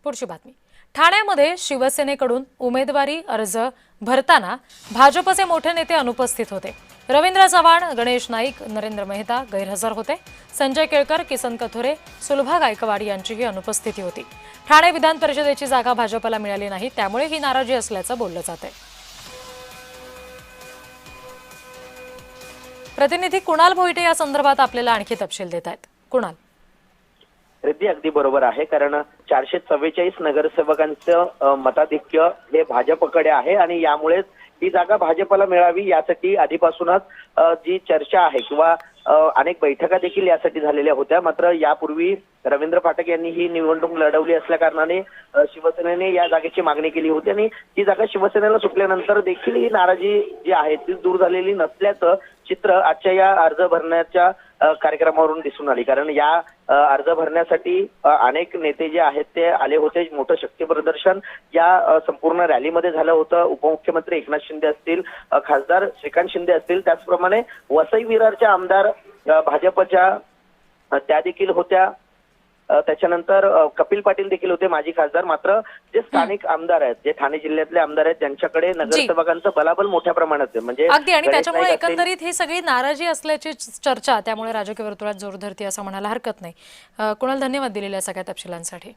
पुढची बातमी. ठाण्यामध्ये शिवसेनेकडून उमेदवारी अर्ज भरताना भाजपचे मोठे नेते अनुपस्थित होते. रवींद्र चव्हाण, गणेश नाईक, नरेंद्र मेहता गैरहजर होते. संजय केळकर, किसन कथोरे, सुलभा गायकवाड यांचीही अनुपस्थिती होती. ठाणे विधान परिषदेची जागा भाजपला मिळाली नाही, त्यामुळे ही नाराजी असल्याचं बोललं जातंय. प्रतिनिधी कुणाल भोईटे या संदर्भात आपल्याला आणखी तपशील देत आहेत. कुणाल. रिद्धी अगदी बरोबर आहे, कारण 444 नगरसेवकांचं मताधिक्य हे भाजपकडे आहे आणि यामुळेच ही जागा भाजपला मिळावी यासाठी आधीपासूनच जी चर्चा आहे किंवा अनेक बैठका देखील यासाठी झालेल्या होत्या. मात्र यापूर्वी रवींद्र फाटक यांनी ही निवडणूक लढवली असल्या कारणाने शिवसेनेने या जागेची मागणी केली होती आणि ही जागा शिवसेनेला सुटल्यानंतर देखील ही नाराजी जी आहे ती दूर झालेली नसल्याचं चित्र आजच्या या अर्ज भरण्याच्या कार्यक्रमावरून दिसून आली. कारण या अर्ज भरण्यासाठी अनेक नेते जे आहेत ते आले होते. मोठं शक्ती प्रदर्शन या संपूर्ण रॅलीमध्ये झालं होतं. उपमुख्यमंत्री एकनाथ शिंदे असतील, खासदार श्रीकांत शिंदे असतील, त्याचप्रमाणे वसई विरारच्या आमदार भाजपच्या त्या देखील होत्या. त्याच्यानंतर कपिल पाटील देखील होते, माजी खासदार. मात्र जे स्थानिक आमदार आहेत, जे ठाणे जिल्ह्यातले आमदार आहेत, त्यांच्याकडे नगरसेवकांचं बलाबल मोठ्या प्रमाणात आहे. म्हणजे अगदी, आणि त्याच्यामुळे एकंदरीत ही सगळी नाराजी असल्याची चर्चा त्यामुळे राजकीय वर्तुळात जोर धरते असं म्हणायला हरकत नाही. कुणाल, धन्यवाद दिलेल्या सगळ्या तपशिलांसाठी.